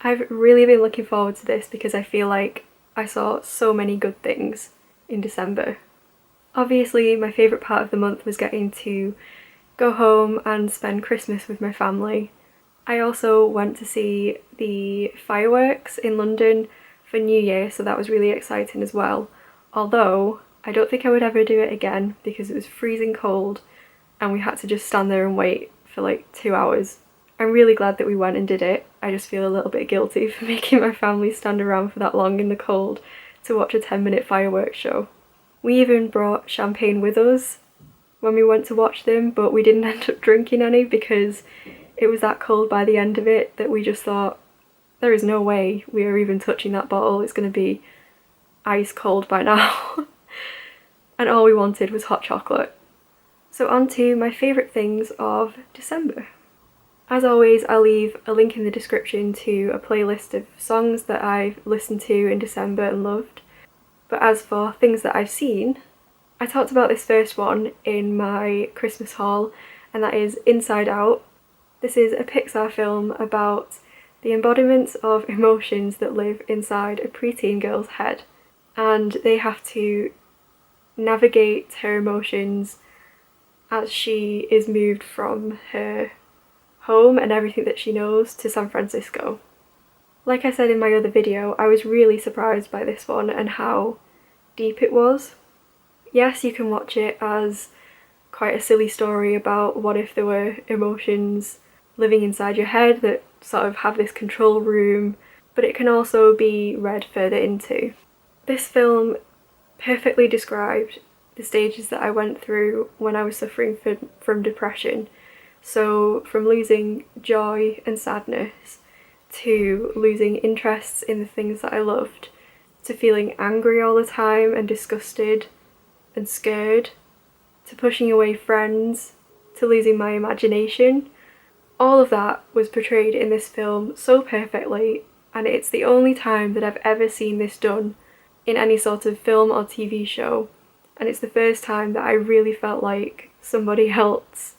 I've really been looking forward to this because I feel like I saw so many good things in December. Obviously, my favourite part of the month was getting to go home and spend Christmas with my family. I also went to see the fireworks in London for New Year, so that was really exciting as well. Although, I don't think I would ever do it again because it was freezing cold and we had to just stand there and wait for like 2 hours. I'm really glad that we went and did it. I just feel a little bit guilty for making my family stand around for that long in the cold to watch a 10-minute fireworks show. We even brought champagne with us when we went to watch them, but we didn't end up drinking any because it was that cold by the end of it that we just thought, there is no way we are even touching that bottle, it's going to be ice cold by now. And all we wanted was hot chocolate. So on to my favourite things of December. As always, I'll leave a link in the description to a playlist of songs that I've listened to in December and loved. But as for things that I've seen, I talked about this first one in my Christmas haul, and that is Inside Out. This is a Pixar film about the embodiments of emotions that live inside a preteen girl's head, and they have to navigate her emotions as she is moved from her home and everything that she knows to San Francisco. Like I said in my other video, I was really surprised by this one and how deep it was. Yes, you can watch it as quite a silly story about what if there were emotions living inside your head that sort of have this control room, but it can also be read further into. This film perfectly described the stages that I went through when I was suffering from depression. So from losing joy and sadness, to losing interests in the things that I loved, to feeling angry all the time and disgusted and scared, to pushing away friends, to losing my imagination. All of that was portrayed in this film so perfectly, and it's the only time that I've ever seen this done in any sort of film or TV show, and it's the first time that I really felt like somebody else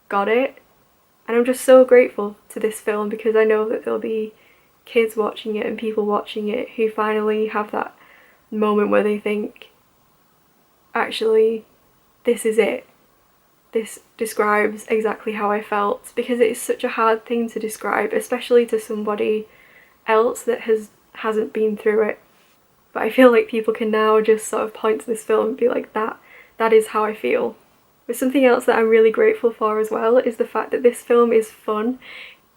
got it. And I'm just so grateful to this film because I know that there'll be kids watching it and people watching it who finally have that moment where they think, actually, this is it. This describes exactly how I felt, because it is such a hard thing to describe, especially to somebody else that hasn't been through it. But I feel like people can now just sort of point to this film and be like, that is how I feel. But something else that I'm really grateful for as well is the fact that this film is fun.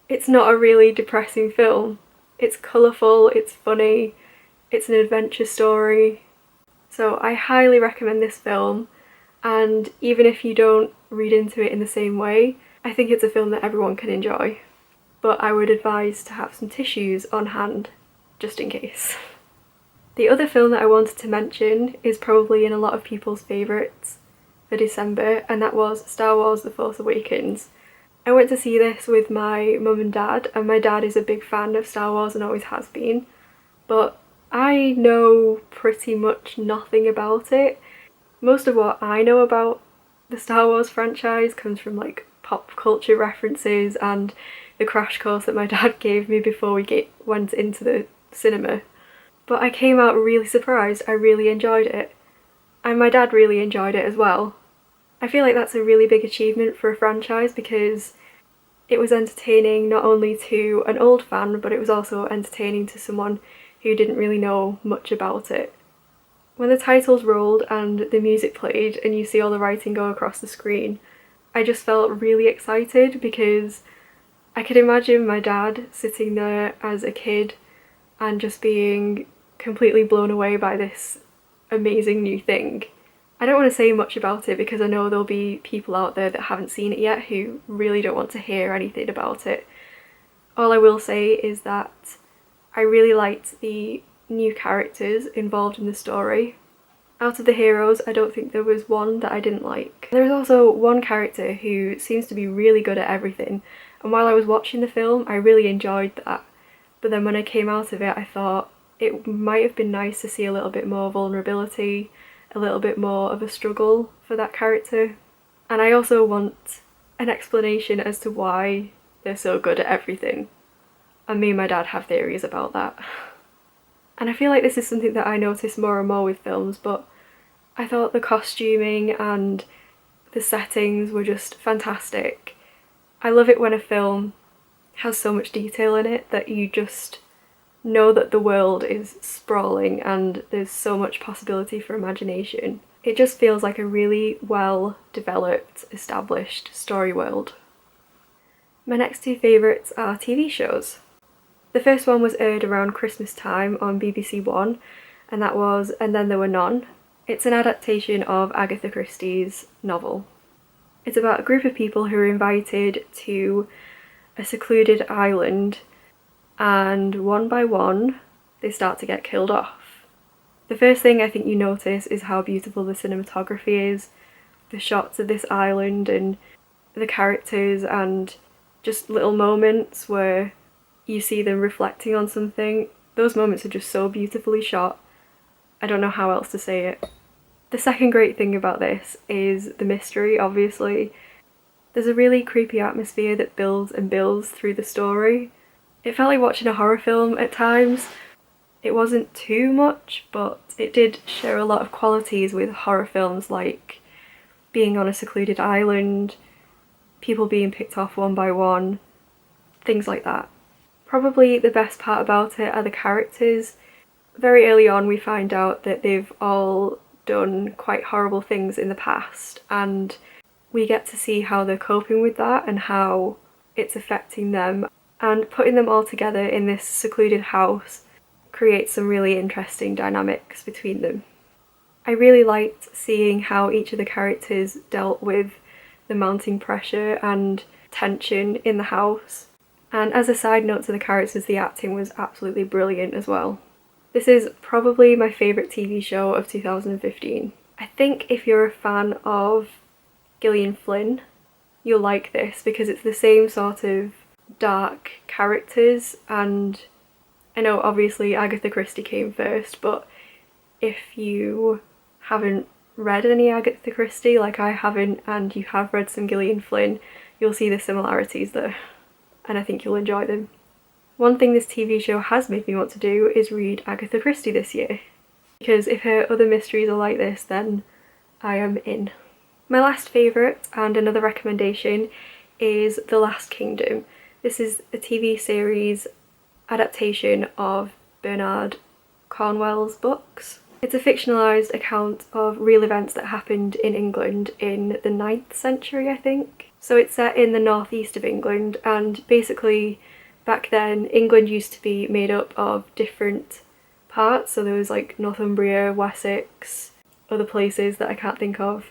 It's not a really depressing film. It's colourful, it's funny, it's an adventure story. So I highly recommend this film, and even if you don't read into it in the same way, I think it's a film that everyone can enjoy. But I would advise to have some tissues on hand, just in case. The other film that I wanted to mention is probably in a lot of people's favourites for December, and that was Star Wars The Force Awakens. I went to see this with my mum and dad, and my dad is a big fan of Star Wars and always has been, but I know pretty much nothing about it. Most of what I know about the Star Wars franchise comes from like pop culture references and the crash course that my dad gave me before we went into the cinema. But I came out really surprised. I really enjoyed it. And my dad really enjoyed it as well. I feel like that's a really big achievement for a franchise because it was entertaining not only to an old fan, but it was also entertaining to someone who didn't really know much about it. When the titles rolled and the music played and you see all the writing go across the screen, I just felt really excited because I could imagine my dad sitting there as a kid and just being completely blown away by this amazing new thing. I don't want to say much about it because I know there'll be people out there that haven't seen it yet who really don't want to hear anything about it. All I will say is that I really liked the new characters involved in the story. Out of the heroes, I don't think there was one that I didn't like. There was also one character who seems to be really good at everything, and while I was watching the film I really enjoyed that. But then when I came out of it I thought it might have been nice to see a little bit more vulnerability, a little bit more of a struggle for that character. And I also want an explanation as to why they're so good at everything. And me and my dad have theories about that. And I feel like this is something that I notice more and more with films, but I thought the costuming and the settings were just fantastic. I love it when a film has so much detail in it that you just know that the world is sprawling and there's so much possibility for imagination. It just feels like a really well developed, established story world. My next two favourites are TV shows. The first one was aired around Christmas time on BBC One, and that was And Then There Were None. It's an adaptation of Agatha Christie's novel. It's about a group of people who are invited to a secluded island, and one by one they start to get killed off. The first thing I think you notice is how beautiful the cinematography is, the shots of this island and the characters, and just little moments where you see them reflecting on something. Those moments are just so beautifully shot. I don't know how else to say it. The second great thing about this is the mystery, obviously. There's a really creepy atmosphere that builds and builds through the story. It felt like watching a horror film at times. It wasn't too much, but it did share a lot of qualities with horror films, like being on a secluded island, people being picked off one by one, things like that. Probably the best part about it are the characters. Very early on we find out that they've all done quite horrible things in the past, and we get to see how they're coping with that and how it's affecting them, and putting them all together in this secluded house creates some really interesting dynamics between them. I really liked seeing how each of the characters dealt with the mounting pressure and tension in the house. And as a side note to the characters, the acting was absolutely brilliant as well. This is probably my favourite TV show of 2015. I think if you're a fan of Gillian Flynn, you'll like this because it's the same sort of dark characters, and I know obviously Agatha Christie came first, but if you haven't read any Agatha Christie like I haven't, and you have read some Gillian Flynn, you'll see the similarities there, and I think you'll enjoy them. One thing this TV show has made me want to do is read Agatha Christie this year, because if her other mysteries are like this, then I am in. My last favourite and another recommendation is The Last Kingdom. This is a TV series adaptation of Bernard Cornwell's books. It's a fictionalised account of real events that happened in England in the 9th century, I think. So it's set in the northeast of England, and basically back then England used to be made up of different parts, so there was like Northumbria, Wessex, other places that I can't think of.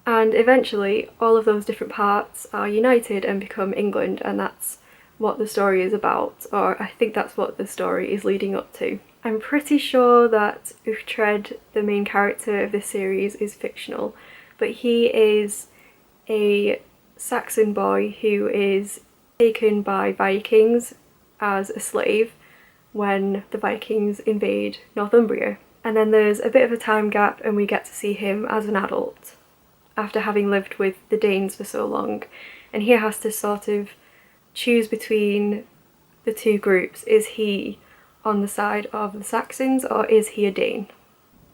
And eventually all of those different parts are united and become England, and that's what the story is about, or I think that's what the story is leading up to. I'm pretty sure that Uhtred, the main character of this series, is fictional, but he is a Saxon boy who is taken by Vikings as a slave when the Vikings invade Northumbria. And then there's a bit of a time gap and we get to see him as an adult after having lived with the Danes for so long, and he has to sort of choose between the two groups. Is he on the side of the Saxons or is he a Dane?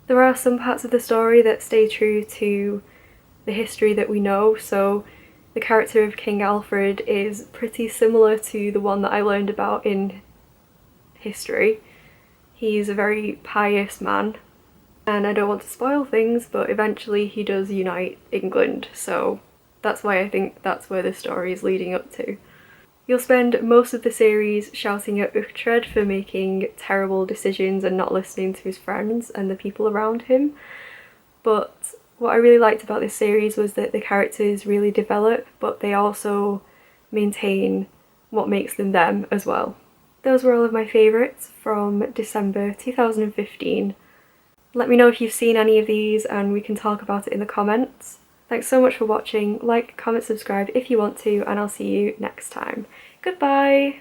There are some parts of the story that stay true to the history that we know, so the character of King Alfred is pretty similar to the one that I learned about in history. He's a very pious man, and I don't want to spoil things, but eventually he does unite England, so that's why I think that's where the story is leading up to. You'll spend most of the series shouting at Uhtred for making terrible decisions and not listening to his friends and the people around him, but what I really liked about this series was that the characters really develop, but they also maintain what makes them them as well. Those were all of my favourites from December 2015. Let me know if you've seen any of these and we can talk about it in the comments. Thanks so much for watching. Like, comment, subscribe if you want to, and I'll see you next time. Goodbye!